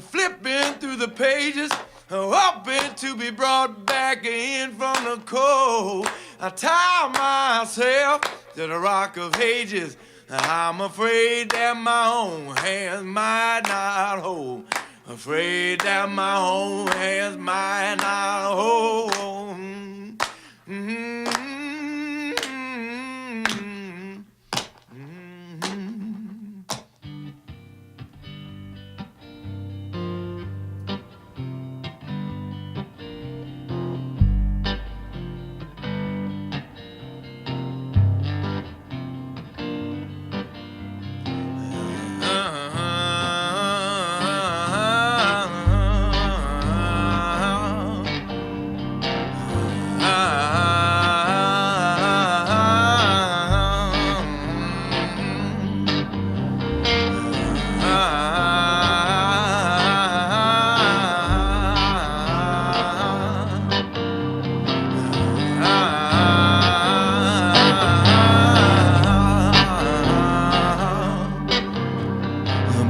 flipping through the pages, hoping to be brought back in from the cold. I tie myself to the rock of ages. I'm afraid that my own hands might not hold. Afraid that my own hands might not hold.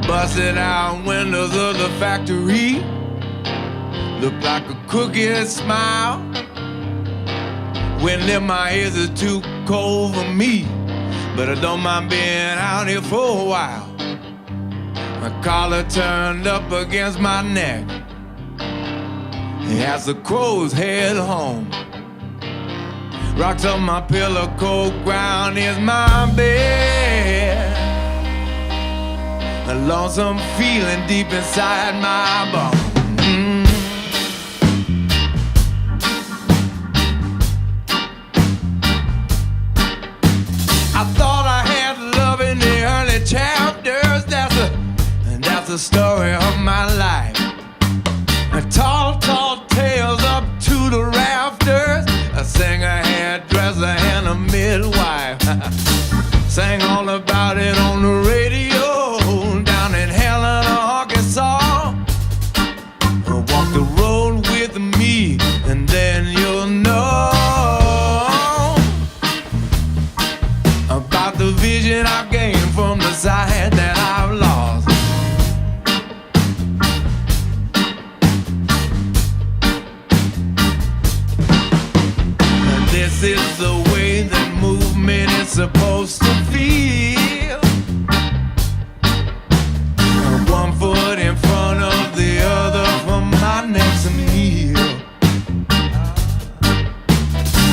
Busted out windows of the factory look like a crooked smile. Wind in my ears is too cold for me, but I don't mind being out here for a while. My collar turned up against my neck as the crows head home. Rocks on my pillow, cold ground is my bed. A lonesome feeling deep inside my bones. I thought I had love in the early chapters. That's the story of my life. Tall, tall tales up to the rafters. A singer, hairdresser, and a midwife. Sang all about it on the radio down in Helena, Arkansas. Walk the road with me and then you'll know about the vision I've gained from the sight that I've lost. And this is the way that movement is supposed to feel. One foot in front of the other for my next meal.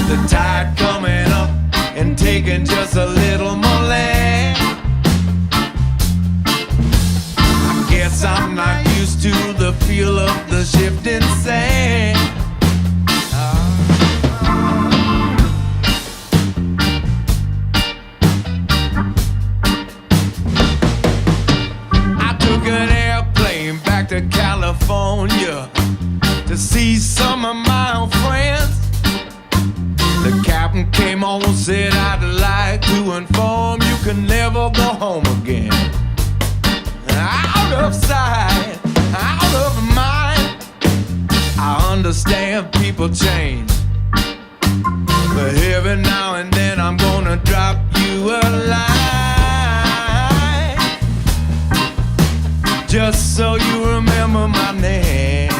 The tide coming up and taking just a little more land. I guess I'm not used to the feel of the shifting sand. An airplane back to California to see some of my old friends. The captain came on and said, I'd like to inform you can never go home again. Out of sight, out of mind. I understand people change, but every now and then I'm gonna drop you a line. Just so you remember my name.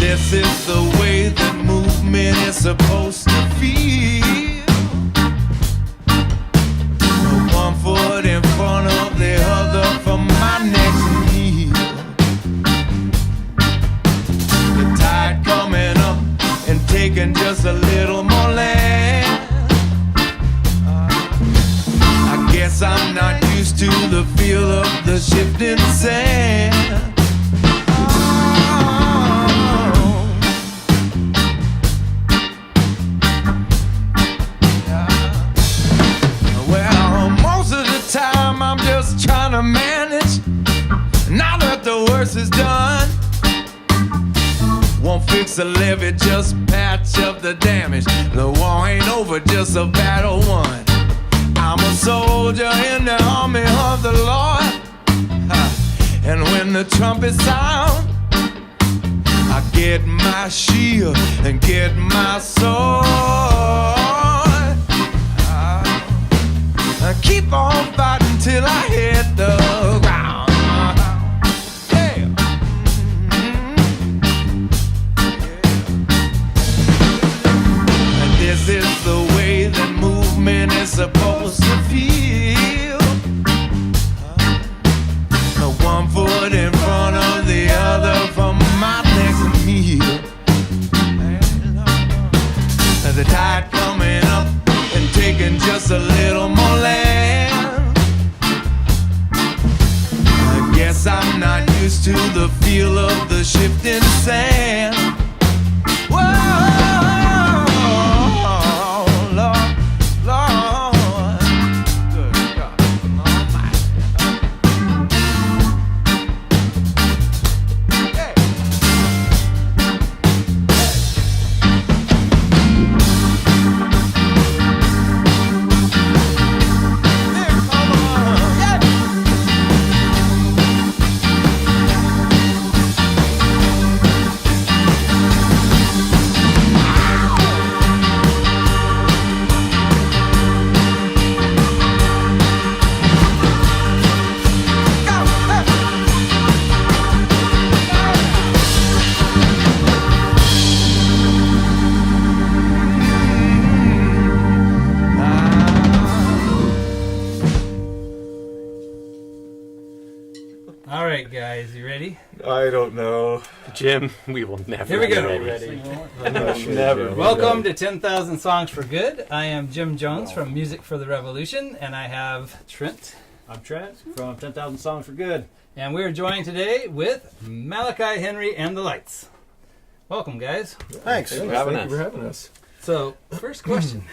This is the way that movement is supposed to feel. One foot in front of the other for my next meal. The tide coming up and taking just a little more land. I guess I'm not used to the feel of the shifting sand. Well, most of the time I'm just trying to manage. Now that the worst is done, won't fix the levee, just patch up the damage. The war ain't over, just a battle won. I'm a soldier in the army of the Lord. And when the trumpet sound, I get my shield and get my sword. keep on fighting till I hit the ground. Yeah. And this is the way that movement is supposed to feel. One foot in front of the other for my next meal. The tide coming up and taking just a little more land. I guess I'm not used to the feel of the shifting sand. Whoa, Lord, Lord, good God Almighty. Hey. All right, guys, you ready? I don't know. Jim, we will never Here we be go. ready. Never. Welcome to 10,000 Songs for Good. I am Jim Jones from Music for the Revolution, and I have Trent. I'm Trent from 10,000 Songs for Good. And we're joined today with Malachi Henry and the Lights. Welcome, guys. Thanks. Thanks for having Thank you us. for having us. So, first question.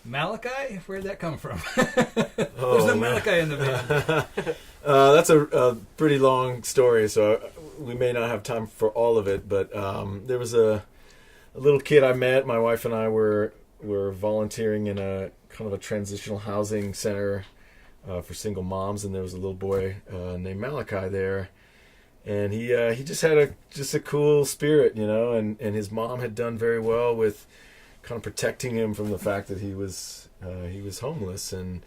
Malachi, where'd that come from? There's no Malachi in the band. That's a pretty long story, so we may not have time for all of it. But there was a little kid I met. My wife and I were volunteering in a kind of a transitional housing center for single moms, and there was a little boy named Malachi there, and he just had a cool spirit, you know, and his mom had done very well with kind of protecting him from the fact that he was homeless, and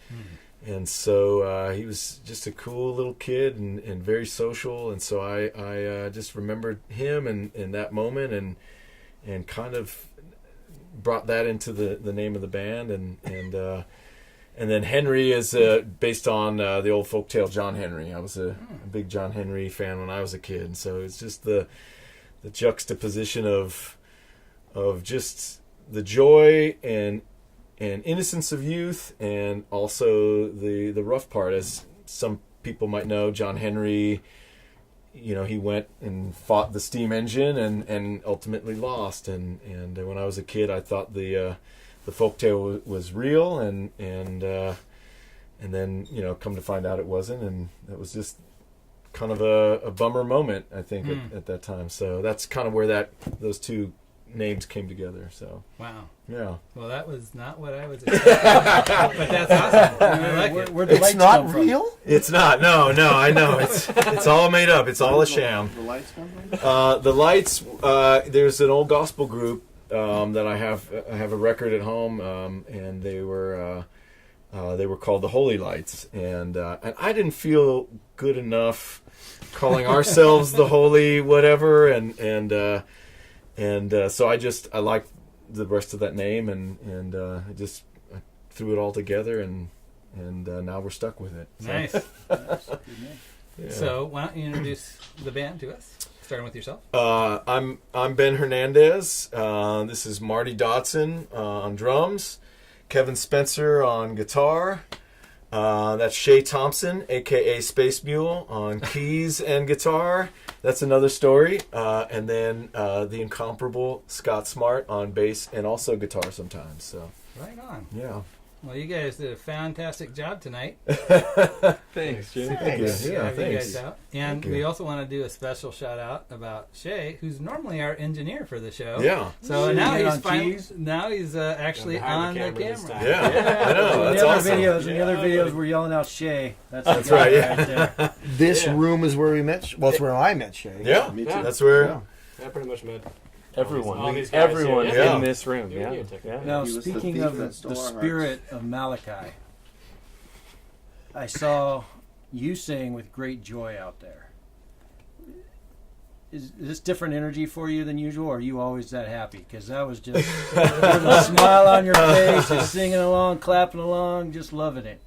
so he was just a cool little kid and very social, and so I just remembered him and that moment and kind of brought that into the name of the band, and then Henry is based on the old folktale John Henry. I was a big John Henry fan when I was a kid, so it's just the juxtaposition of just the joy and innocence of youth, and also the rough part. As some people might know, John Henry, you know, he went and fought the steam engine and ultimately lost. And when I was a kid, I thought the folktale was real, and then, you know, come to find out it wasn't, and it was just kind of a bummer moment, I think, at that time. So that's kind of where those two names came together. So Wow. yeah. Well, that was not what I was expecting. But that's awesome. I like it. Where'd the It's lights not come from? real? It's not. No, I know. It's all made up. It's all a sham. The lights come from? The Lights. There's an old gospel group that I have a record at home, and they were called the Holy Lights, and I didn't feel good enough calling ourselves the Holy whatever, and so I liked the rest of that name, and I threw it all together, and now we're stuck with it. So, Nice. yeah. So, why don't you introduce the band to us, starting with yourself? I'm Ben Hernandez. This is Marty Dodson on drums, Kevin Spencer on guitar. That's Shay Thompson, a.k.a. Space Mule, on keys and guitar. That's another story. And then the incomparable Scott Smart on bass and also guitar sometimes. So Right on. yeah. Well, you guys did a fantastic job tonight. Thanks, Jim. Thanks. to Yeah, have you thanks. guys out. And Thank you. we also want to do a special shout out about Shay, who's normally our engineer for the show. Yeah. So Sitting now in he's on finally, keys. now he's actually Behind on the the camera this camera. time. Yeah, I know. In That's the other awesome. videos, in the other videos, we're yelling out Shay. That's That's right, yeah. Right there. This room is where we met. Well, it's where I met Shay. Yeah, Me too. that's where. Yeah. I pretty much met Everyone. these guys Everyone here, yeah. in this room. Give me Yeah. a ticket. Yeah. Now, He was the speaking thief of that the stole our spirit of Malachi, I saw you sing with great joy out there. Is this different energy for you than usual, or are you always that happy? Because that was just with a smile on your face, just singing along, clapping along, just loving it.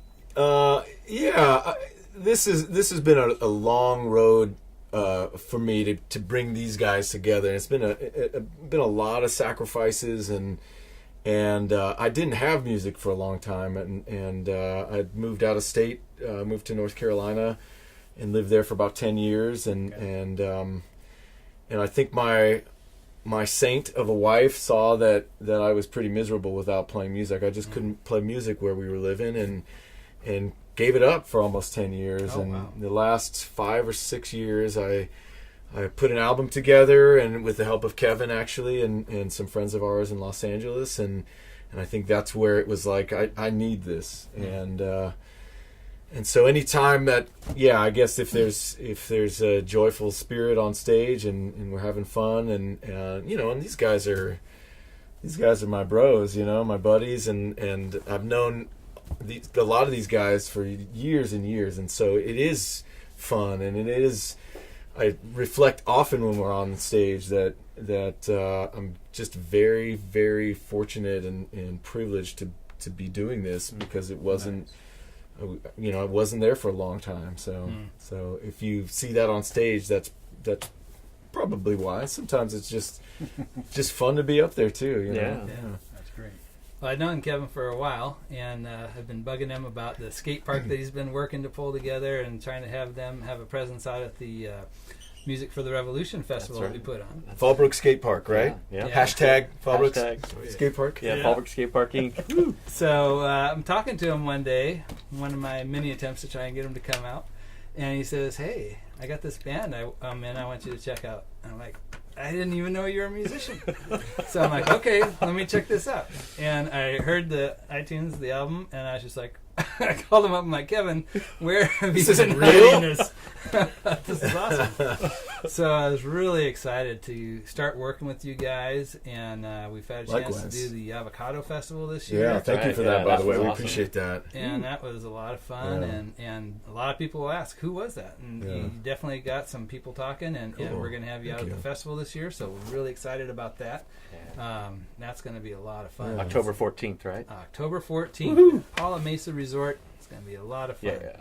This has been a long road for me to bring these guys together. It's been a lot of sacrifices, and I didn't have music for a long time, and I'd moved out of state, moved to North Carolina, and lived there for about 10 years, and I think my saint of a wife saw that I was pretty miserable without playing music. I just couldn't play music where we were living, and gave it up for almost 10 years. The last 5 or 6 years, I put an album together, and with the help of Kevin, actually, and some friends of ours in Los Angeles, and I think that's where it was like, I need this. And so anytime that, I guess if there's a joyful spirit on stage and we're having fun, and these guys are my bros, my buddies, and I've known a lot of these guys for years and years, and so it is fun, and I reflect often when we're on stage that I'm just very, very fortunate and privileged to be doing this, because it wasn't. Nice. I wasn't there for a long time, so if you see that on stage, that's probably why. Sometimes it's just fun to be up there too. Yeah, that's great. Well, I've known Kevin for a while, and have been bugging him about the skate park that he's been working to pull together, and trying to have them have a presence out at the Music for the Revolution festival that we put on. Fallbrook Skate Park, right? Yeah. Hashtag Fallbrook Skate Park. Yeah, Fallbrook Skate Park Inc. So I'm talking to him one day, one of my many attempts to try and get him to come out, and he says, "Hey, I got this band I'm in. I want you to check out." And I'm like, "I didn't even know you were a musician." So I'm like, "Okay, let me check this out." And I heard the iTunes, the album, and I was just like, I called him up. I'm like, "Kevin, where have you been real? this? This is awesome." So I was really excited to start working with you guys, and we've had a chance to do the Avocado Festival this year. Yeah, thank you for that, by the way. Awesome. We appreciate that. And that was a lot of fun, and a lot of people will ask, who was that? And you definitely got some people talking, and we're going to have you out at the festival this year, so we're really excited about that. That's going to be a lot of fun. October 14th, right? October 14th, Paula Mesa Resort. It's going to be a lot of fun. Yeah.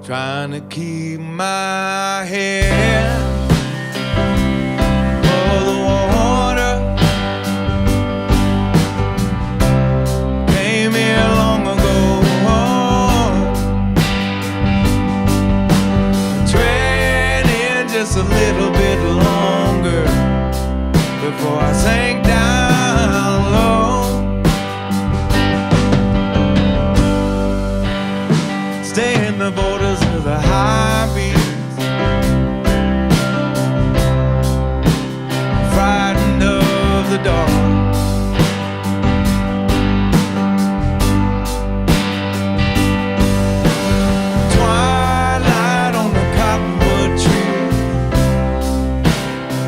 Trying to keep my head above the water. Came here long ago, treading just a little bit longer before I sank down low. Stay in the borders of the high beats, frightened of the dark. Twilight on the cottonwood tree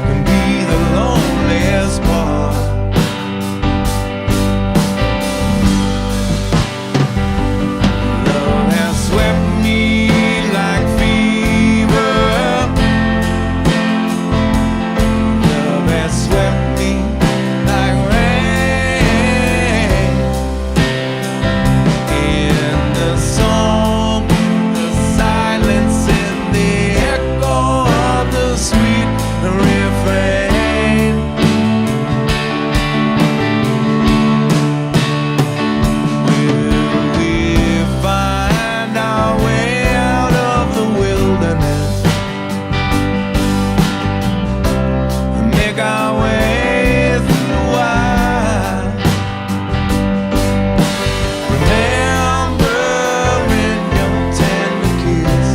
can be the loneliest part. Love has swept me like fever. Love has swept me like rain. In the song, the silence, in the echo of the sweet refrain. Will we find our way out of the wilderness and make our way through the wild? Remembering your tender kiss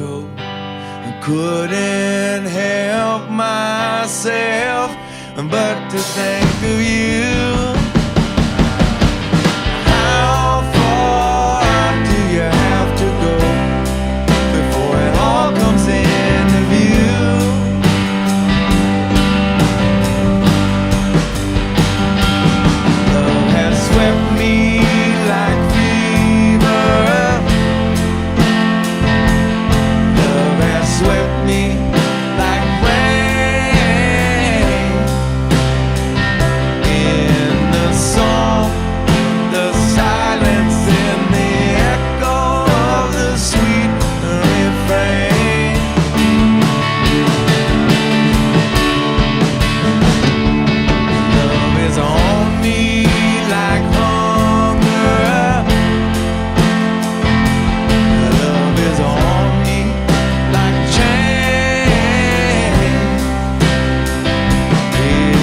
echo. Couldn't help myself but to think of you. How far do you have to go before it all comes into view? Love has swept me like fever. Love has swept me like rain. In the song, the silence, and the echo of the sweet refrain. Love is on me like hunger. Love is on me like chain.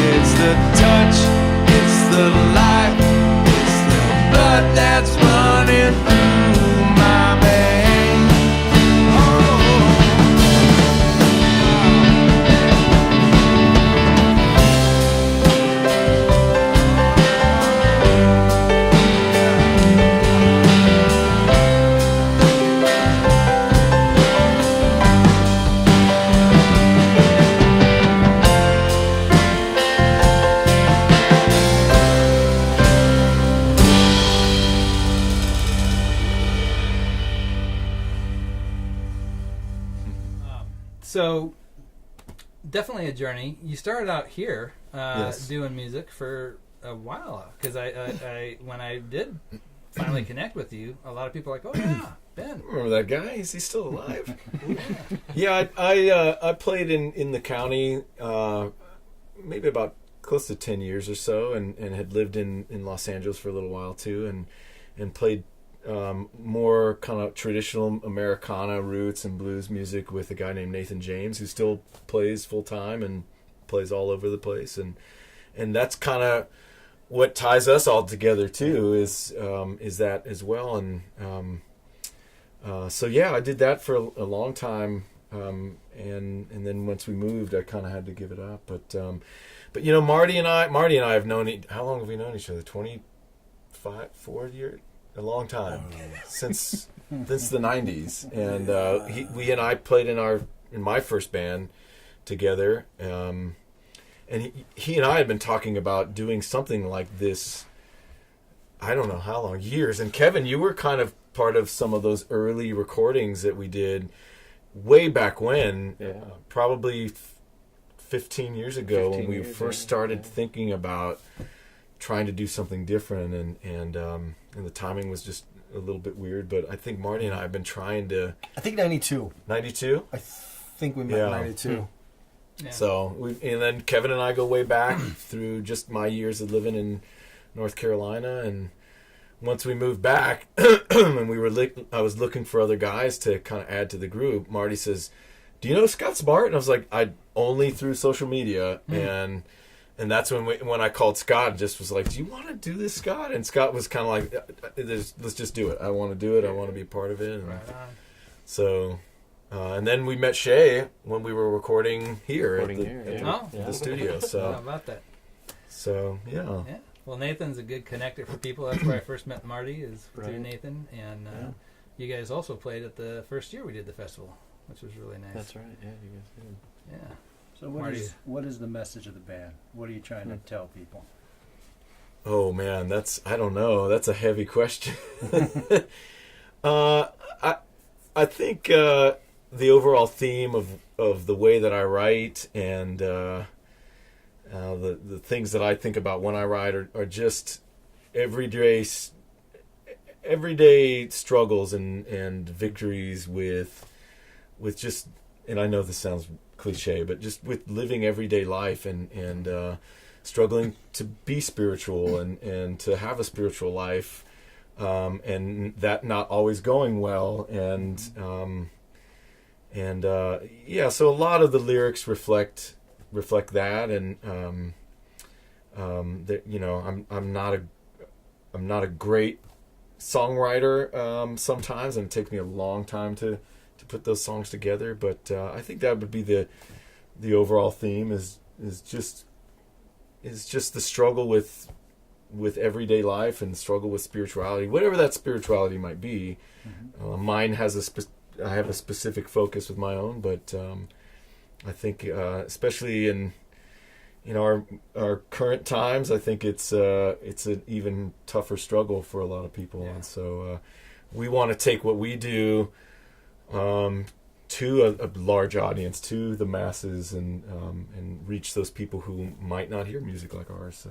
It's the touch, it's the light, it's the blood that's running through my veins. So, definitely a journey. You started out here Yes. doing music for a while, because I when I did finally connect with you, a lot of people were like, "Oh yeah, Ben." Remember that guy? Is he still alive? Yeah, I played in the county maybe about close to 10 years or so, and had lived in Los Angeles for a little while too, and played more kind of traditional Americana roots and blues music with a guy named Nathan James, who still plays full time and plays all over the place, and that's kind of what ties us all together too, is that as well. And so yeah, I did that for a long time, and then once we moved, I kind of had to give it up. But you know, Marty and I have known how long have we known each other? 4 years. A long time, since the 90s, and we and I played in my first band together, and he and I had been talking about doing something like this. I don't know how long, years. And Kevin, you were kind of part of some of those early recordings that we did way back when, probably 15 years ago, when we first started thinking about trying to do something different, and the timing was just a little bit weird, but I think Marty and I have been trying to. I think 92. 92? I think we met 92. Yeah. So and then Kevin and I go way back through just my years of living in North Carolina, and once we moved back, and I was looking for other guys to kind of add to the group. Marty says, "Do you know Scott Smart?" And I was like, "I only through social media," and that's when I called Scott and just was like, "Do you want to do this, Scott?" And Scott was kind of like, "Let's just do it. I want to do it. I want to be a part of it." And Right on. so, and then we met Shay when we were recording here at Oh. the studio. How So, about that? yeah. Yeah. Well, Nathan's a good connector for people. That's where I first met Marty, is through Right. Nathan, and you guys also played at the first year we did the festival, which was really nice. That's right. Yeah, you guys did. Yeah. So Marty. what is the message of the band? What are you trying to tell people? Oh man, I don't know. That's a heavy question. I think the overall theme of the way that I write and the things that I think about when I write are just everyday struggles and victories with just, and I know this sounds cliche, but just with living everyday life and struggling to be spiritual and to have a spiritual life, and that not always going well, and so a lot of the lyrics reflect that, and that, you know, I'm not a great songwriter sometimes, and it takes me a long time to put those songs together. But I think that would be the overall theme is just the struggle with everyday life and struggle with spirituality, whatever that spirituality might be. Mine has I have a specific focus with my own, but I think especially in our current times, I think it's an even tougher struggle for a lot of people. And so we want to take what we do to a large audience, to the masses, and reach those people who might not hear music like ours.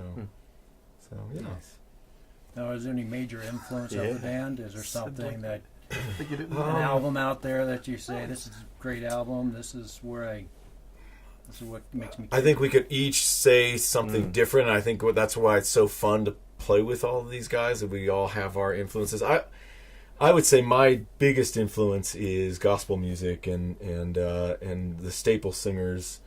So yeah. Nice. Now, is there any major influence of the band? Is there something that an Um, album out there that you say, this is a great album, this is what makes me I think we could each say something different. I think that's why it's so fun to play with all of these guys, that we all have our influences. I would say my biggest influence is gospel music and the staple singers.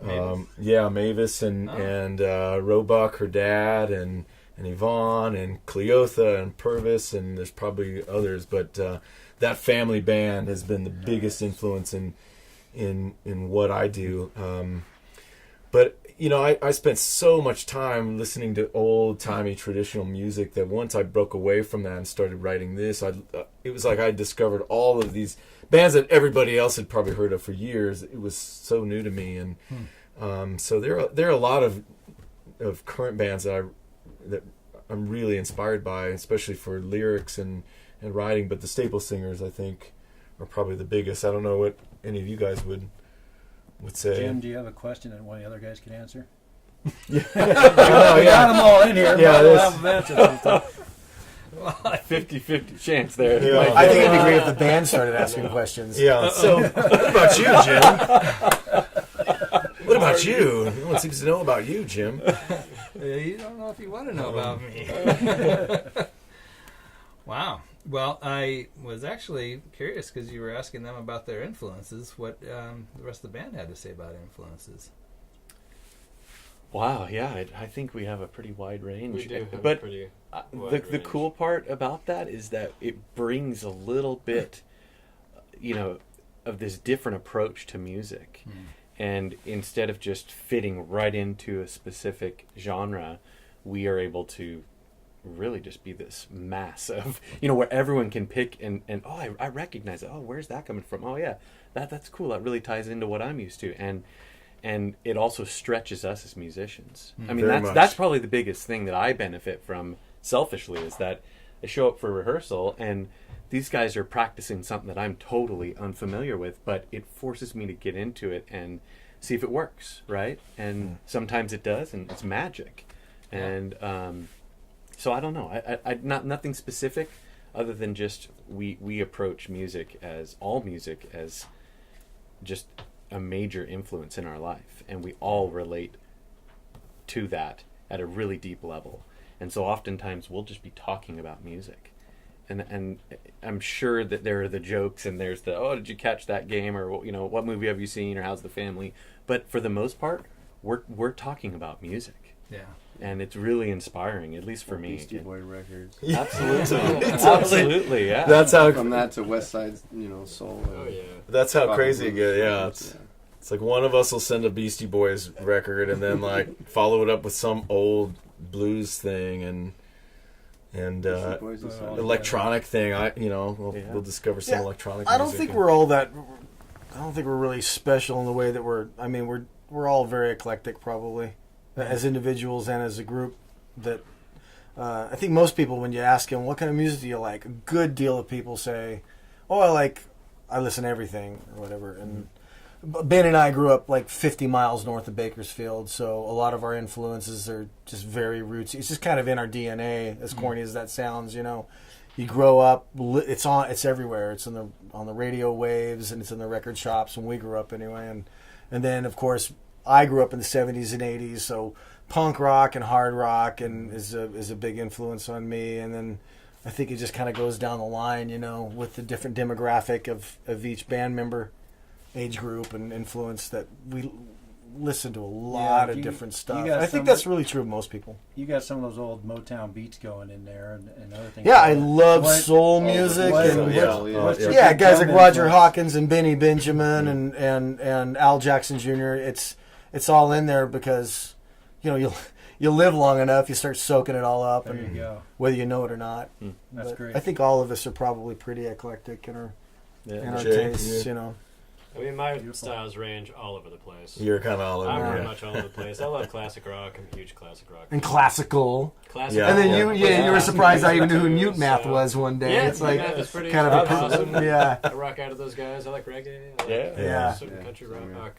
Mavis and Roebuck, her dad, and Yvonne and Cleotha and Purvis, and there's probably others, but that family band has been the biggest influence in what I do. But I spent so much time listening to old-timey traditional music that once I broke away from that and started writing this, it was like I discovered all of these bands that everybody else had probably heard of for years. It was so new to me, and so there are a lot of current bands that I'm really inspired by, especially for lyrics and writing. But the staple singers, I think, are probably the biggest. I don't know what any of you guys would say. Jim, do you have a question that one of the other guys can answer? We got them all in here. Yeah, We'll have them answer sometime. 50-50 chance there. Yeah. I think it'd be great if the band started asking questions. Yeah. So, what about you, Jim? What about you? No one seems to know about you, Jim. You don't know if you want to know about me. Wow. Well, I was actually curious because you were asking them about their influences, what the rest of the band had to say about influences. Wow, yeah, I think we have a pretty wide range. We do have but a pretty wide the range. cool part about that is that it brings a little bit, of this different approach to music. And instead of just fitting right into a specific genre, we are able to really just be this mass of, where everyone can pick and I recognize it. Oh, where's that coming from? Oh, yeah, that's cool. That really ties into what I'm used to. And it also stretches us as musicians. I mean, that's probably the biggest thing that I benefit from selfishly, is that I show up for rehearsal and these guys are practicing something that I'm totally unfamiliar with, but it forces me to get into it and see if it works, right? And sometimes it does, and it's magic. And so I don't know. I nothing specific other than just we approach music as just a major influence in our life, and we all relate to that at a really deep level. And so oftentimes we'll just be talking about music. And I'm sure that there are the jokes and there's the, oh, did you catch that game, or what movie have you seen, or how's the family? But for the most part, we're talking about music. Yeah. And it's really inspiring, at least for me. Beastie Boy records. Absolutely. Absolutely, yeah. That's how From that to West Side, Soul. Oh yeah. That's how Probably crazy it gets. Yeah, it's like one of us will send a Beastie Boys record and then follow it up with some old blues thing and Beastie Boys is solid. electronic thing. We'll discover some electronic. I don't music think and- we're all that. I don't think we're really special in the way that we're all very eclectic, probably, as individuals and as a group. That I think most people, when you ask them what kind of music do you like, a good deal of people say, "Oh, I listen to everything," or whatever. And Ben and I grew up 50 miles north of Bakersfield, so a lot of our influences are just very rootsy. It's just kind of in our DNA, as corny as that sounds. You grow up, it's everywhere. It's on the radio waves, and it's in the record shops when we grew up anyway. And then of course I grew up in the 70s and 80s, so punk rock and hard rock is a big influence on me. And then I think it just kind of goes down the line, with the different demographic of each band member, age group, and influence that listen to a lot of you- different you stuff. got I think some- that's really true of most people. You got some of those old Motown beats going in there and other things. Yeah, like I that. love What- soul music what- and what's your yeah, big guys like drum Roger influence? Hawkins and Benny Benjamin and Al Jackson Jr. It's all in there because you live long enough, you start soaking it all up, There you and go. whether you know it or not. That's But great. I think all of us are probably pretty eclectic in our Jay, tastes. yeah. I mean, my styles range all over the place. You're kind of all over. I'm yeah. pretty much all over the place. I love classic rock. I'm a huge classic rock. And classical. Classic Yeah. And then rock. you were surprised I even knew who Mute So- Math was one day. Yeah, It's like Mute Math is pretty kind of a awesome. yeah. I rock out of those guys. I like reggae. I like, Yeah. certain Yeah, country same here. rock,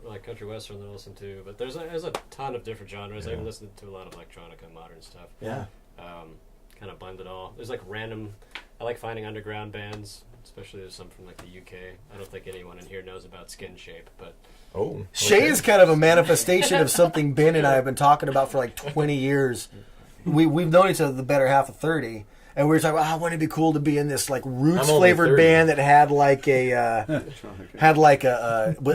like country western that I listen to. But there's a ton of different genres. I even listen to a lot of electronic and modern stuff. Yeah. Kind of blend it all. There's like random. I like finding underground bands, especially there's some from like the UK. I don't think anyone in here knows about Skin Shape, but Oh, Shay okay. is kind of a manifestation of something Ben and I have been talking about for like 20 years. We've known each other the better half of 30. And we were talking about how wouldn't it be cool to be in this like roots I'm only flavored 30. band that had like a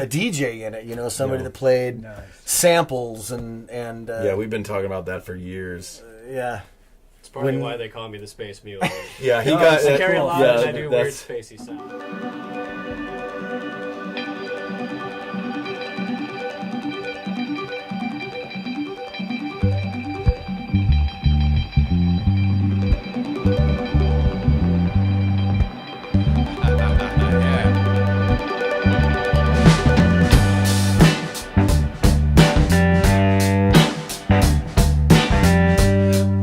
DJ in it, somebody Yeah. that played Nice. samples and Yeah, we've been talking about that for years. yeah. it's partly When- why they call me the Space Mule. Yeah, he No, got. it's I carry a lot yeah, and I do weird that's- spacey stuff.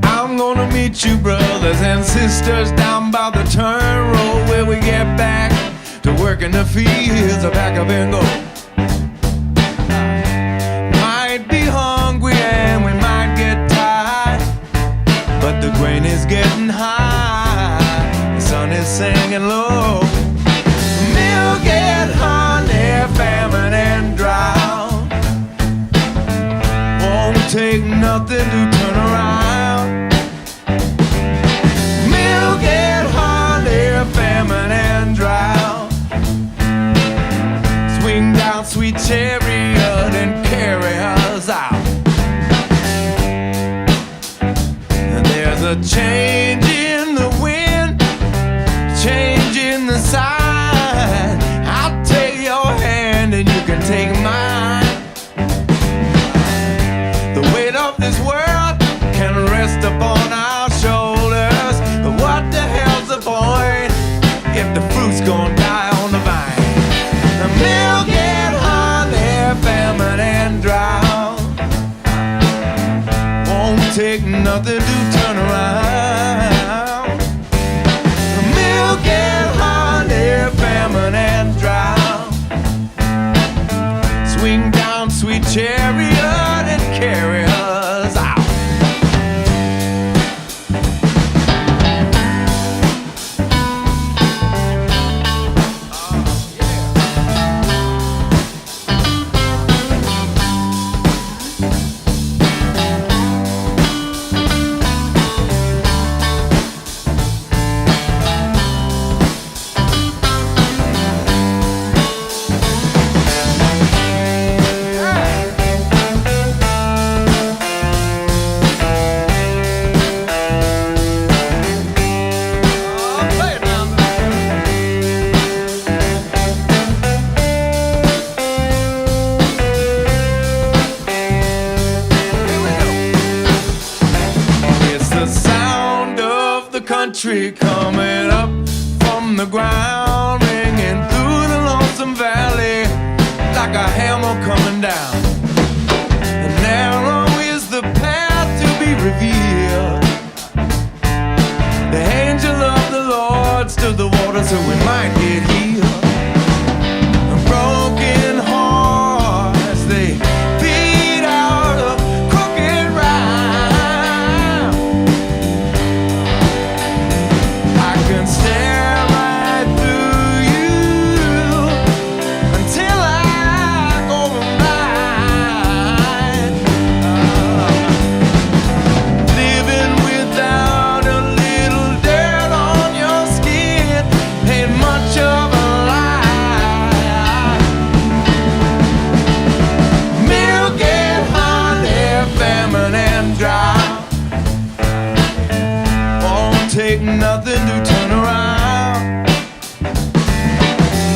I'm gonna meet you, brothers and sisters, down by the turn road where we get back to work in the fields of back of Bengal. Might be hungry and we might get tired, but the grain is getting high, the sun is singing low. Milk and honey, famine and drought won't take nothing to turn around. Milk and honey, famine and drought. Swing down, sweet chariot, and carry us out. There's a change in the wind, change in the sign. I'll take your hand and you can take mine. The weight of this world can rest upon our shoulders. But what the hell's the point if the fruit's gonna die on the vine? The milk and honey, famine and drought won't take nothing to turn around. The milk and honey, famine and drought. Swing down, sweet chariot, and carry us out. It's the sound of the country coming up from the ground, ringing through the lonesome valley like a hammer coming down. And narrow is the path to be revealed. The angel of the Lord stood the water so we might get healed. A broken hearts, they beat out a crooked rhyme. I can stare right through you until I go blind. Living without a little dirt on your skin ain't take nothing to turn around.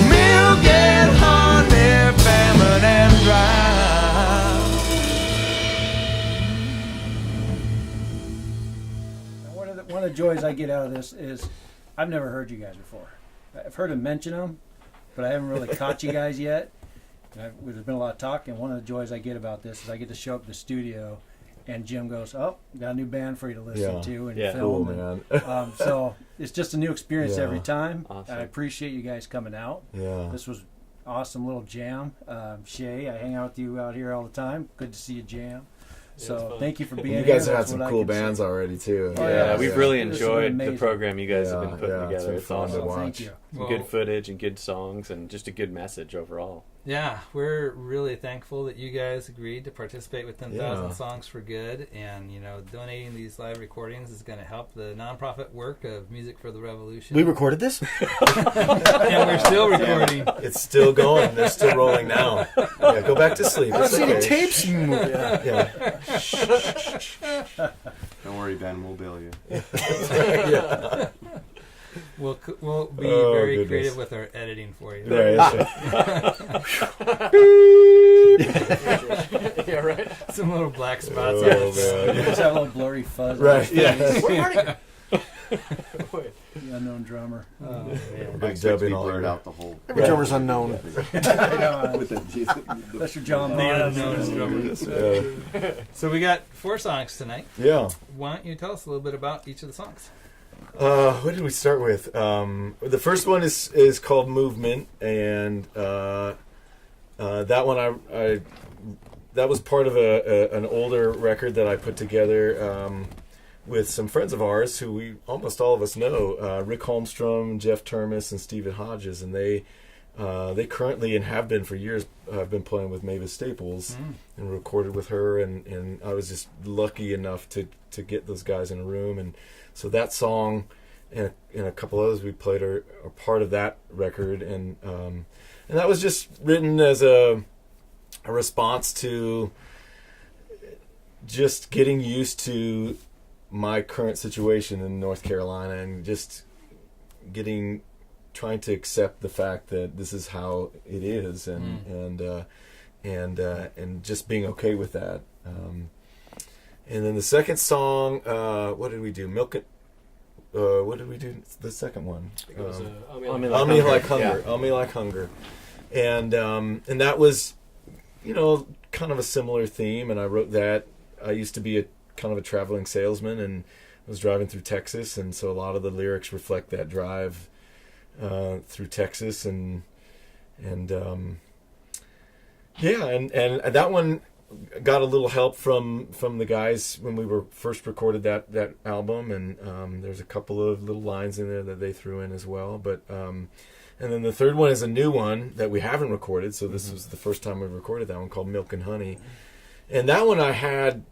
Milk and honey, famine and drought. One of the joys I get out of this is I've never heard you guys before. I've heard him mention them, but I haven't really caught you guys yet. There's been a lot of talk, and one of the joys I get about this is I get to show up at the studio, and Jim goes, "Oh, got a new band for you to listen to and film." Cool, man. So it's just a new experience every time. Awesome. I appreciate you guys coming out. Yeah. This was awesome little jam. Shay, I hang out with you out here all the time. Good to see you jam. So thank you for being here. You guys have had That's some what I cool can say. bands already too. Oh, Yeah, we've really This has been enjoyed the amazing. program you guys have been putting it's together. been It's fun to awesome. watch. Thank you. Some good footage and good songs and just a good message overall. Yeah, we're really thankful that you guys agreed to participate with 10,000 Yeah. Songs for Good, and donating these live recordings is going to help the nonprofit work of Music for the Revolution. We recorded this? And we're still recording. It's still going. They're still rolling now. Yeah, go back to sleep. I don't It's see any okay. tapes moving. Yeah. Don't worry, Ben, we'll bill you. Yeah. We'll be Oh, very goodness. creative with our editing for you. There, that's it. Yeah, right. Some little black spots. Oh, on it. man. You just have a little blurry fuzz. Right, on yeah. his face. Where are you? The unknown drummer. Oh, man. I expect to dubbing be all blurred over. out the whole. Every drummer's unknown. With the That's your John The Bonham. unknown drummer. So we got 4 songs tonight. Yeah. Why don't you tell us a little bit about each of the songs? What did we start with? The first one is called Movement, and that one I that was part of an older record that I put together with some friends of ours who we almost all of us know, Rick Holmstrom, Jeff Termes, and Stephen Hodges, and they currently and have been for years have been playing with Mavis Staples and recorded with her, and I was just lucky enough to get those guys in a room, and so that song and a couple others we played are part of that record, and that was just written as a response to just getting used to my current situation in North Carolina and just trying to accept the fact that this is how it is, and just being okay with that. And then the second song, what did we do? What did we do? The second one. It was, I'll Me Like Hunger. I'll Me Like Hunger. And that was, kind of a similar theme. And I wrote that. I used to be a kind of a traveling salesman and was driving through Texas, and so a lot of the lyrics reflect that drive through Texas, and that one got a little help from the guys when we were first recorded that album, and there's a couple of little lines in there that they threw in as well, but and then the third one is a new one that we haven't recorded, so this was the first time we recorded that one, called Milk and Honey, and that one I had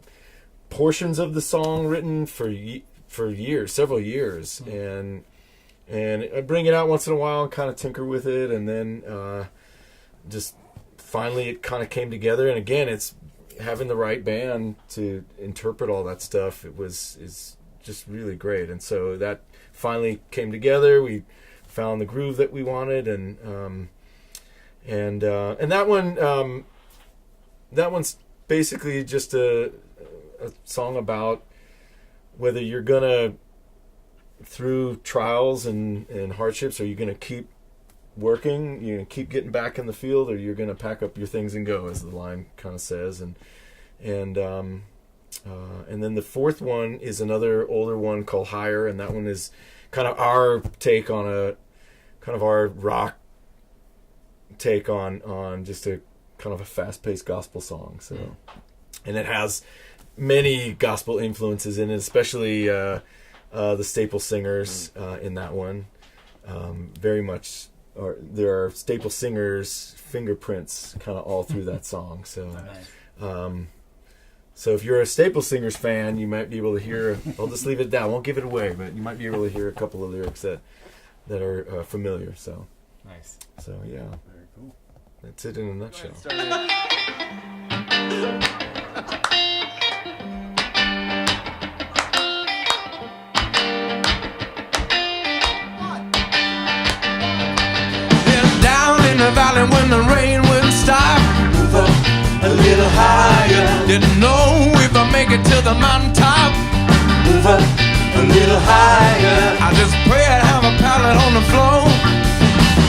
portions of the song written for years, several years, and I bring it out once in a while and kind of tinker with it, and then just finally it kind of came together. And again, it's having the right band to interpret all that stuff. Is just really great, and so that finally came together. We found the groove that we wanted, and that one's basically just a song about whether you're gonna, through trials and hardships, are you gonna keep working, you're gonna keep getting back in the field, or you're gonna pack up your things and go, as the line kind of says. And then the fourth one is another older one called Higher, and that one is kind of our take on our rock take on just a kind of a fast-paced gospel song. So, and it has many gospel influences in it, especially the Staple Singers in that one. Very much, there are Staple Singers fingerprints kind of all through that song. So, so if you're a Staple Singers fan, you might be able to hear. I'll just leave it at that. I won't give it away, but you might be able to hear a couple of lyrics that are familiar. So, Nice. so yeah, Very cool. that's it in a nutshell. mountaintop. Move up a little higher. I just pray I have a pallet on the floor.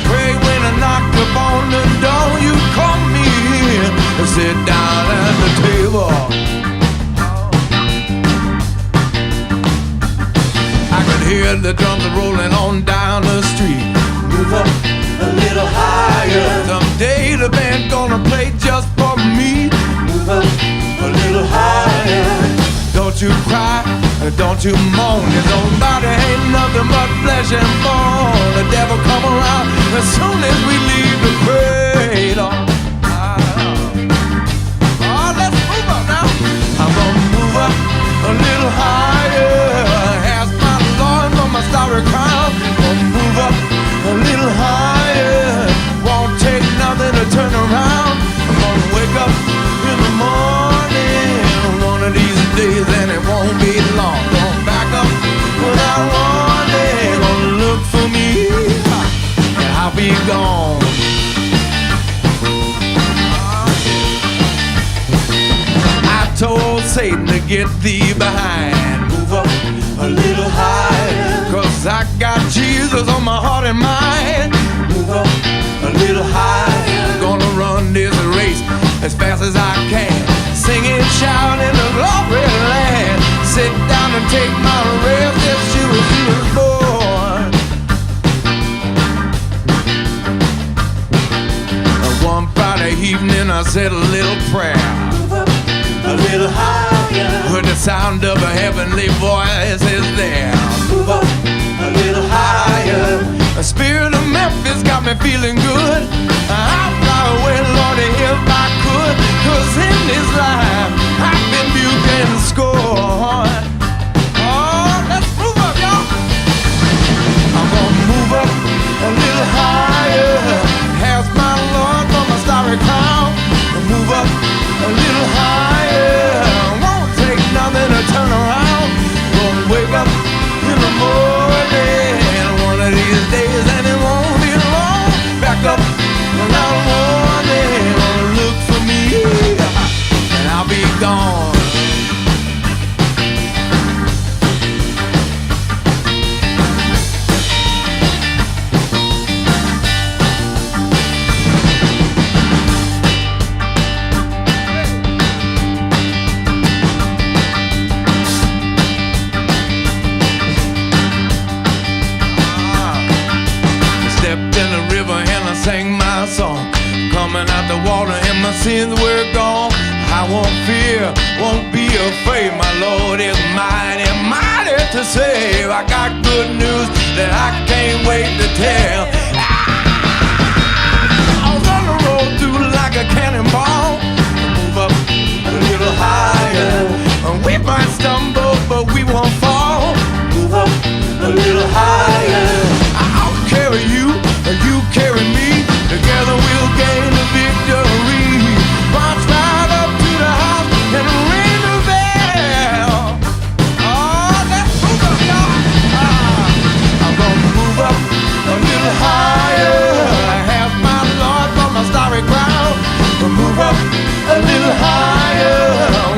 Pray when I knock upon the door, you come me in and sit down at the table. I could hear the drums rolling on down the street. Move up a little higher. Someday the band gonna play just for me. Move up a little higher. Don't you cry, don't you moan. This old body ain't nothing but flesh and bone. The devil come around as soon as we leave the cradle. Oh, let's move up now. I'm gonna move up a little higher. Ask my Lord for my starry crown. Gonna move up a little higher. Won't take nothing to turn around. I'm gonna wake up in the morning one of these days, and it won't be long. Gonna back up without warning. Gonna look for me, and I'll be gone. I told Satan to get thee behind. Move up a little higher, 'cause I got Jesus on my heart and mind. Move up a little higher. Gonna run this race as fast as I can. Singing, shouting the glory land. Sit down and take my rest as she was born. One Friday evening I said a little prayer. Move up a little higher. Heard the sound of a heavenly voice is there. Move up a little higher. The spirit of Memphis got me feeling good. I'll fly away, Lordy, if I could. 'Cause in this life I've been buked and scorned. Oh, let's move up, y'all. I'm gonna move up a little higher. Ask my Lord for my starry crown. Move up a little higher. Won't take nothing to turn around. Gonna wake up in the morning one of these days, and it won't be long. Back up without warning. Gonna look for me, and I'll be gone. Sang my song, coming out the water and my sins were gone. I won't fear, won't be afraid. My Lord is mighty, mighty to save. I got good news that I can't wait to tell. I was on the road through like a cannonball. Move up a little higher. We might stumble, but we won't fall. Move up a little higher. I'll carry you, you carry me. Together we'll gain the victory. March right up to the house and ring the bell. Oh, let's move up, y'all. I'm gonna move up a little higher. Have my Lord for my starry crown. Move up a little higher.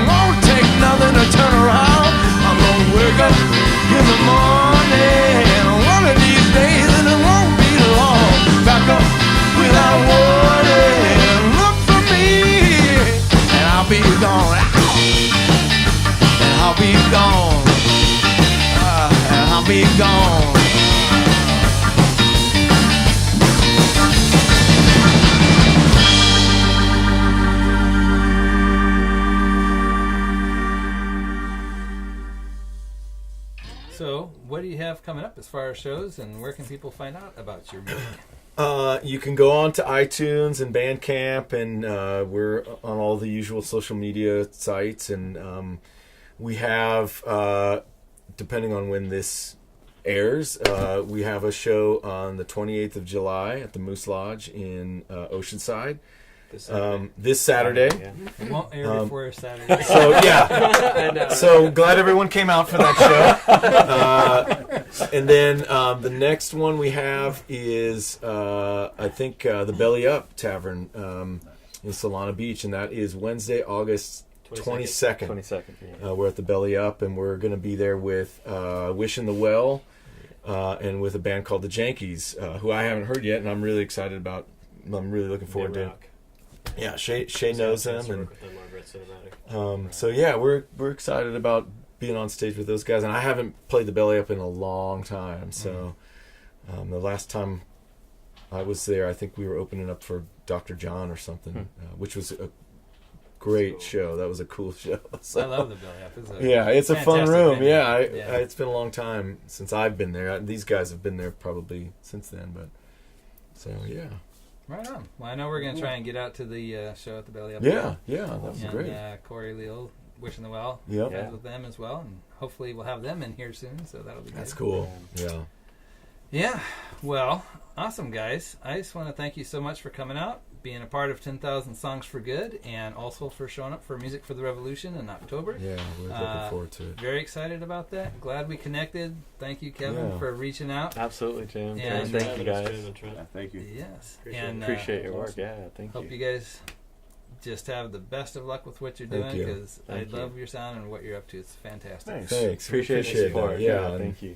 Won't take nothing to turn around. I'm gonna wake up in the morning one of these days, and it won't be long. Back up without warning. Look for me, and I'll be gone. And I'll be gone. And I'll be gone. So, what do you have coming up as far as shows, and where can people find out about your music? You can go on to iTunes and Bandcamp, and we're on all the usual social media sites. And we have, depending on when this airs, we have a show on the 28th of July at the Moose Lodge in Oceanside. This Saturday. Yeah. It won't air before Saturday. So yeah, so glad everyone came out for that show. And then the next one we have is I think the Belly Up Tavern in Solana Beach, and that is Wednesday, August 22nd. 22nd. Yeah. We're at the Belly Up, and we're going to be there with Wish in the Well, and with a band called the Yankees, who I haven't heard yet, and I'm really excited about. I'm really looking forward to. Yeah, Shay knows them, and so yeah, we're excited about being on stage with those guys. And I haven't played the Belly Up in a long time, so the last time I was there, I think we were opening up for Dr. John or something, which was a great show. That was a cool show. So, I love the Belly Up. It's a fun room. venue. Yeah, it's been a long time since I've been there. These guys have been there probably since then, but so yeah. Right on. Well, I know we're going to try and get out to the show at the Belly Up. Yeah, that was great. Corey Leal, Wishing the Well, Yep. with them as well, and hopefully we'll have them in here soon. So that'll be That's good. cool. Yeah. Yeah. Well, awesome, guys. I just want to thank you so much for coming out, being a part of 10,000 Songs for Good, and also for showing up for Music for the Revolution in October. Yeah, we're looking forward to it. Very excited about that. Glad we connected. Thank you, Kevin, for reaching out. Absolutely, Jim. And thank you, guys. Thank you. Yes. Appreciate your work. Yeah, thank you. Hope you guys just have the best of luck with what you're Thank doing, you. because I Thank you. love your sound and what you're up to. It's fantastic. Thanks. Appreciate the support. that. Yeah, and thank you.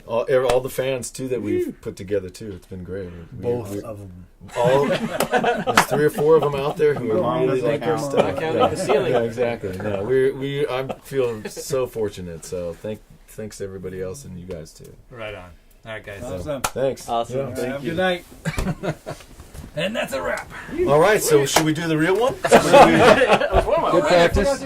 all the fans too that we've put together too. It's been great. Both of them. All there's 3 or 4 of them out there who really like our stuff. Not counting the ceiling. Yeah, exactly. No, I feel so fortunate. So thanks to everybody else and you guys too. Right on. All right, guys. Awesome. Thanks. Awesome. Yeah. Thank Have a you. good night. And that's a wrap. All right. So should we do the real one? Good practice.